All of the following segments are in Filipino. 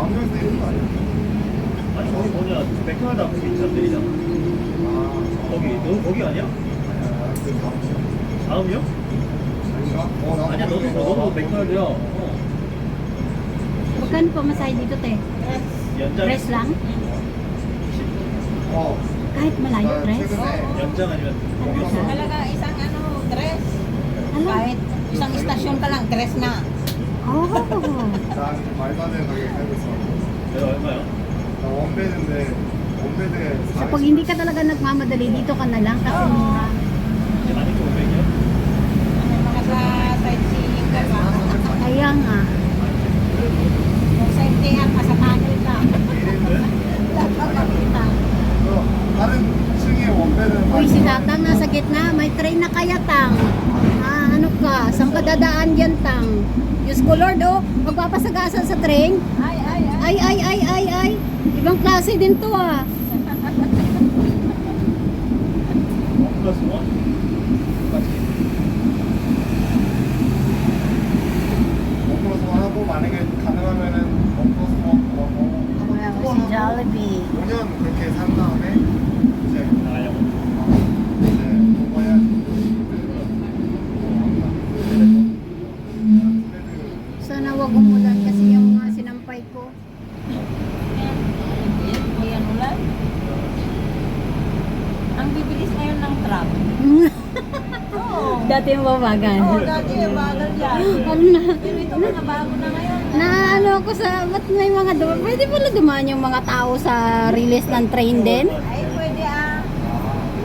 강릉에서 내리는 거 아니야? 아니 거기 뭐냐 맥도날드 앞에 인천 내리잖아. 거기 너 거기 아니야? 다음이요? 아닌가? 나도 아니야 너도 맥도날드야. Magkano pamasahe dito, te? 연장 Dress lang? 어. Kahit malayo, 나 dress? 최근에 연장 아니면 Talaga isang dress. Ano? Kahit isang istasyon ka lang, dress na. Oh. 난 말도 안 되는 가격에 살고 있어. 내가 얼마야? 나 원베드인데 원베드에 Kapag hindi ka talaga nagmamadali, dito ka na lang kasi mura. 이제 많이 또 500이야? Mga sa sightseeing ka ba? Kaya nga. Kung sightseeing ka sa tunnel ka. Lahat ka makita. 다른 층의 원베드는 Uy, si Tatang nasa gitna. May train na kaya, Tang. Ah, ano ka? Saan ka dadaan dyan, Tang? Diyos ko, Lord, oh. Magpapasagasan sa train. Ay. Ibang klase din to, ah. 원 플러스 원? 원플러스 원 하고 만약에 가능하면은 원플러스 원 Si Jollibee. 5년 그렇게 산 다음에 이제 나가려고? 이제 먹어야 Sana wag umulan kasi yung mga sinampay ko. Ayan ulan. Ang bibilis ngayon ng truck. Oo. Dati yung babagan. Oo, dati bagal yan. Ano na? Pero ito mga bago na ngayon. Na ano ako sa, ba't may mga pwede pala dumaan yung mga tao sa release ng train din? Ay, pwede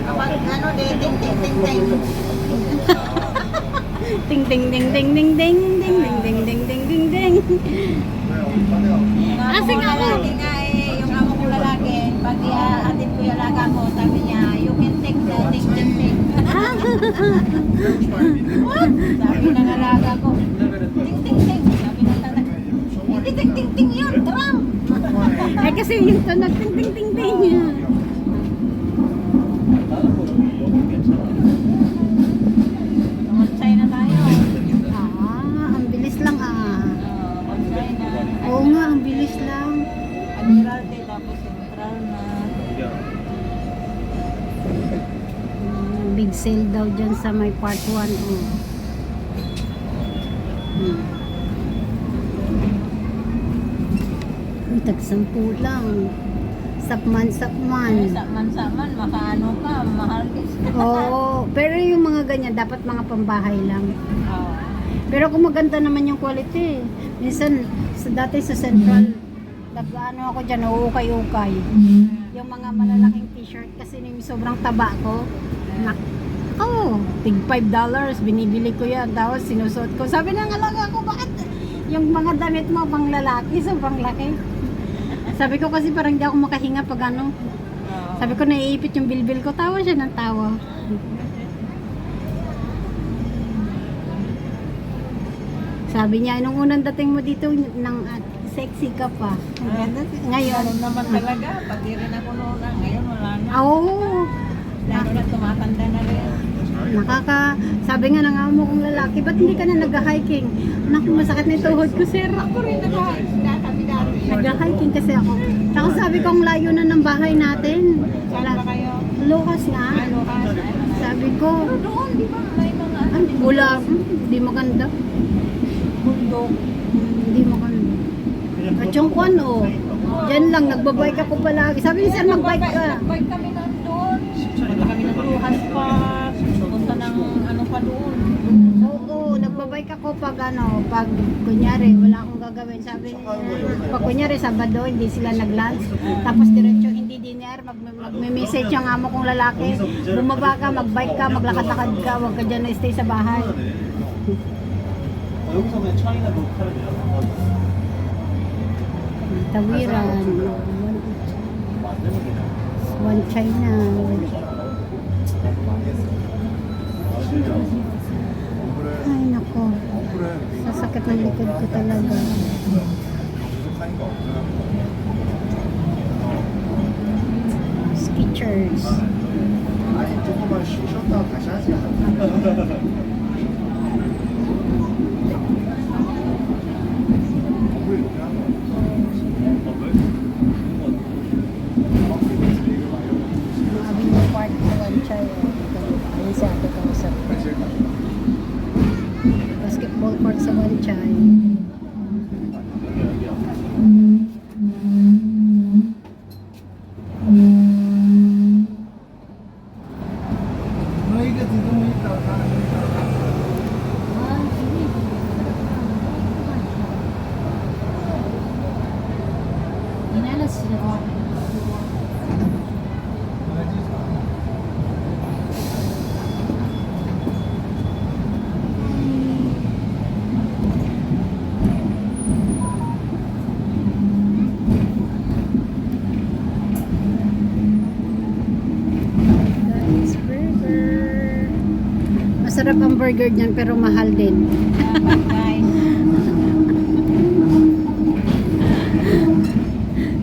kapag ting ting ting ting ting. Ting ting ting ting ting ting ting ting ting ting ting ting. Kasi nga ako. Yung amo ko lalaki, pag atin ko yung alaga ko, sabi niya, you can take the ting ting ting. Sabi ng alaga ko, ting ting ting. Sabi ng tatay, hindi ting ting ting yun, tram. Eh kasi yung tunog ting ting ting ting niya. 다른 거 여기 괜찮아. Magsay na tayo. Ah, ang bilis lang ah. Magsay na. Oo nga, ang bilis lang. Admiralty, tapos Central na. 여기야. Big sale daw dyan sa may part 1. Oh. Ang tag-10 lang. Sapman. Sakman, makaano ka, mahal ka. Oo, pero yung mga ganyan, dapat mga pambahay lang. Oo. Pero kung maganda naman yung quality, minsan, dati sa Central, nag-ano ako dyan, uukay-ukay. Yung mga malalaking t-shirt, kasi yung sobrang taba ko, tig $5, binibili ko yan, tapos sinusuot ko. Sabi ng alaga ko, bakit yung mga damit mo pang lalaki, sobrang laki? Sabi ko kasi parang hindi ako makahinga pag ano. Sabi ko naiipit yung bilbil ko, tawa siya ng tawa. Sabi niya, nung unang dating mo dito, nang sexy ka pa. Ngayon, Ganun naman talaga, pati rin ako noon, ngayon wala na. oo. Lalo na tumatanda na rin. Sabi nga ng amo kong lalaki, ba't hindi ka na nag-hiking? Naku, masakit na yung tuhod ko, sir. Ako rin nag-hiking kasi ako. Tapos sabi ko, ang layo na ng bahay natin. Saan ba kayo? Lucas nga. Sabi ko, Doon, di ba? May mga wala, hindi maganda. bundok. Hindi maganda. At yung kwan, oh. Diyan lang, nagbabike ako palagi. Sabi ni sir, magbike ka. Nagbike kami nandun. Punta kami ng Lujas Park. Punta ng ano pa doon. Oo, nagbabike ako pag pag kunyari, wala akong gagawin. Sabi niya, pag kunyari Sabado, hindi sila nag-lunch. Tapos diretso hindi dinner, magme-message yung amo kong lalaki. Bumaba ka, magbike ka, maglakad-lakad ka, huwag ka dyan na stay sa bahay. 여기서는 차이나도 타면 돼요. Tawiran. 만드는 게 One China. Ay, nako. Sasakit ng likod ko talaga. Skechers. 아니 조금만 쉬었다가 다시 하지 않아? 공부 이렇게 하는 거 Guys, burger. Masarap ang burger niyan pero mahal din. Guys.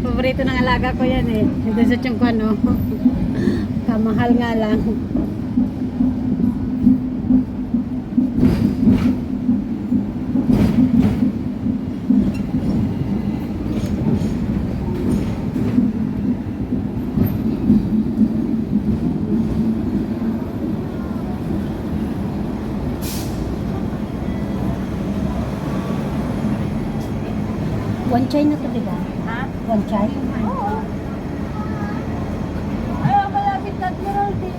Paborito ng alaga ko yan eh. Ito sa tiyong ko ano. Kamahal nga lang. One chai na to, di ba? Ha? One chai? Oo. Ayaw, malapit na Admiralty.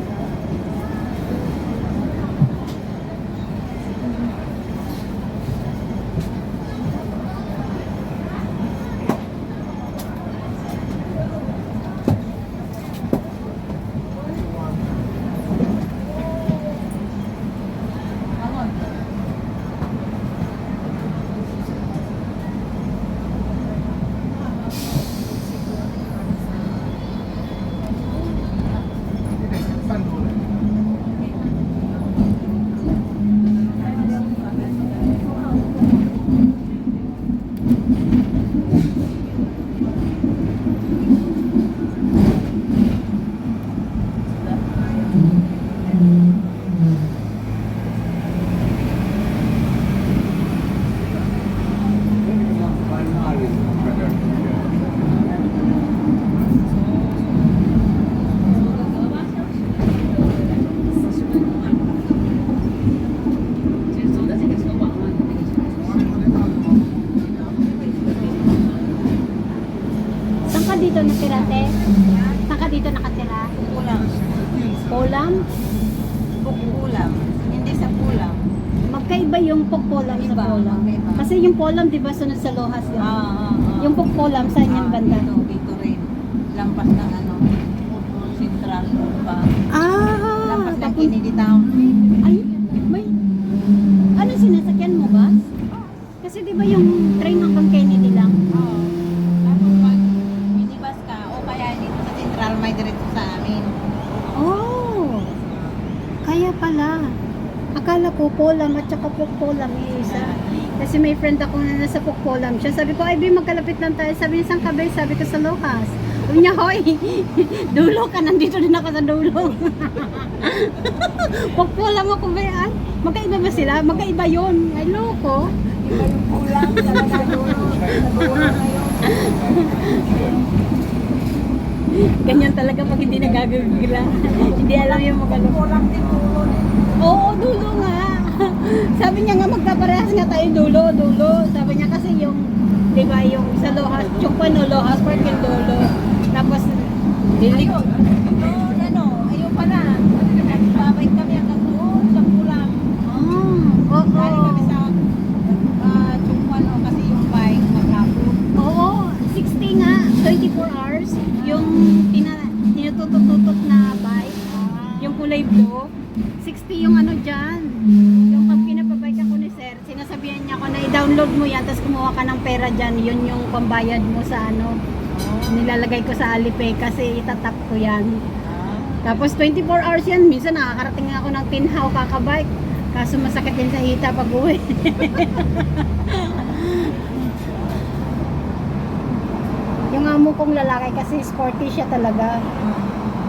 Saan ka dito natira, te? Saan ka dito nakatira? Kulang. Polam? Kulang. Hindi sa kulang. Magkaiba yung pokpolam sa Iba, polam. magkaiba. Kasi yung polam, di ba, sunod sa lohas yun? Ah. Yung pokpolam, saan yung banda? Dito rin. Lampas ng ano, Central pa. Lampas ng Tapos, Kennedy Town. ay, may, ano sinasakyan mo ba? Kasi di ba yung train hanggang Kennedy lang? Oo. Tapos pag minibus ka, o kaya dito sa Central, may diretso sa amin. Oh, kaya pala. Akala ko polam at saka pokpolam yung isa. Kasi may friend ako na nasa pokpolam siya. Sabi ko, ay, Bi, magkalapit lang tayo. Sabi niya, saan ka ba? Sabi ko, sa Lohas. Sabi niya, hoy, dulo ka. Nandito din ako sa dulo. Pokpolam ako ba yan? Magkaiba ba sila? Magkaiba yun. Ay, loko. Iba yung kulang, talaga dulo. Ganyan talaga pag hindi nagagagila. Hindi alam yung magano. Kulang din dulo. Oo, dulo nga. Sabi niya nga magkaparehas nga tayo dulo. Sabi niya kasi yung, di ba, yung sa Lohas, yung Lohas Park yung dulo. Tapos, dilig. Doon, ano, ayun pala. Babay kami hanggang doon sa kulang. Oo. Dali kami sa Chungwan, kasi yung bike maghapon. Oo, 60 nga, 24 hours. Yung tinututot na bike, yung kulay blue. 60 yung ano dyan. Yung pag pinapabike ako ni sir, sinasabihan niya ako na i-download mo yan, tapos kumuha ka ng pera dyan, yun yung pambayad mo sa ano. Nilalagay ko sa Alipay kasi itatap ko yan. Tapos 24 hours yan, minsan nakakarating ako ng Tinhaw kakabike. Kaso masakit din sa hita pag uwi. Yung amo kong lalaki kasi sporty siya talaga.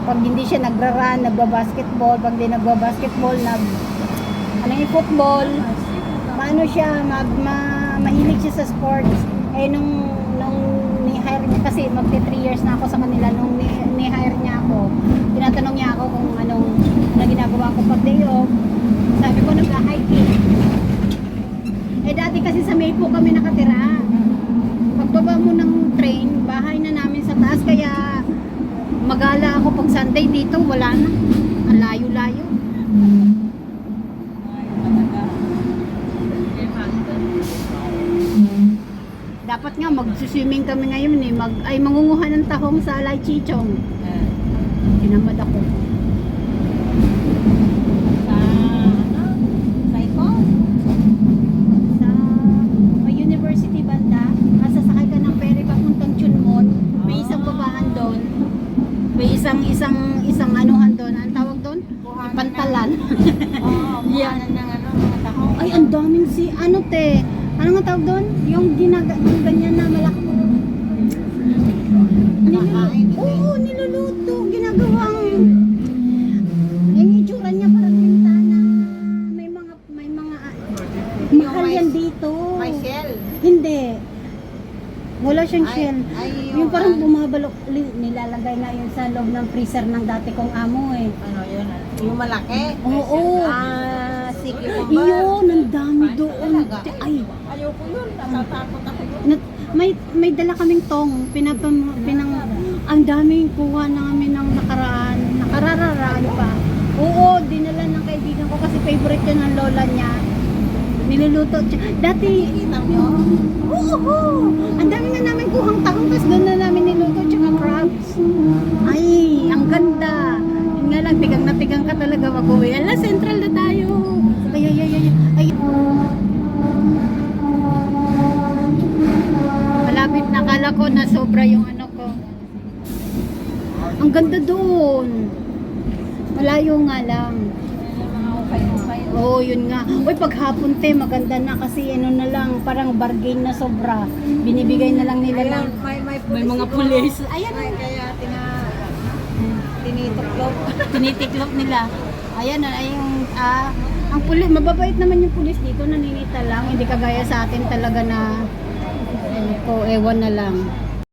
Pag hindi siya nagra-run, nagba-basketball, pag hindi nagba-basketball, ano yung football, maano siya, mahilig siya sa sports. Eh nung ni-hire niya, kasi magti 3 years na ako sa kanila, nung ni-hire niya ako, tinatanong niya ako kung ano ginagawa ko pag day off. Sabi ko, nag-hiking. Eh dati kasi sa Maypo kami nakatira. Pagbaba mo ng train, bahay na namin sa taas, kaya magala ako pag Sunday dito, wala na. Ang layo-layo. Dapat nga Magsuswimming kami ngayon eh. Mangunguha ng tahong sa Lai Chichong. Tinamad ako. Sa icon. Sa may university banda, sasakay ka ng ferry papuntang Chunmon. May isang babahan doon. May isang anuhan doon. Ang tawag doon? Pantalan. Oo, Yan. buhanan ng mga tahong. Ay, ang daming ano te? Ano nga tawag doon? Yung yung ganyan na malaki. Oo, niluluto. Ginagawang yung itsura niya parang bintana. May mga mahal yan dito. May shell. Hindi. Wala siyang shell. Ay, Yung parang bumabalok, nilalagay nga yun sa loob ng freezer ng dati kong amo eh. Ano yun? Yung malaki? Oo. Sige po ba? Iyon, ang dami doon. Ay, Ayoko yun. Natatakot ako yun. may dala kaming tong. Ang daming kuha namin ng nakarararaan pa. Oo, dinala ng kaibigan ko kasi favorite yun ng lola niya. Niluluto. Dati, oo, ang dami na namin kuhang tahong tapos doon na namin niluto tsaka crabs. Ay, ang ganda. Yun nga lang, tigang na tigang ka talaga mag-uwi. Ala, central na tayo. Ay. Malapit na, kala ko na sobra yung ano ko. Ang ganda doon. Malayo nga lang. Oo, yun nga. Uy, paghapon te, maganda na kasi ano na lang, parang bargain na sobra. Binibigay na lang nila ng may mga pulis. Ayan, Kaya tinitiklop. tinitiklop nila. Ayan, ang pulis, mababait naman yung pulis dito, naninita lang. Hindi kagaya sa atin talaga na, ewan na lang.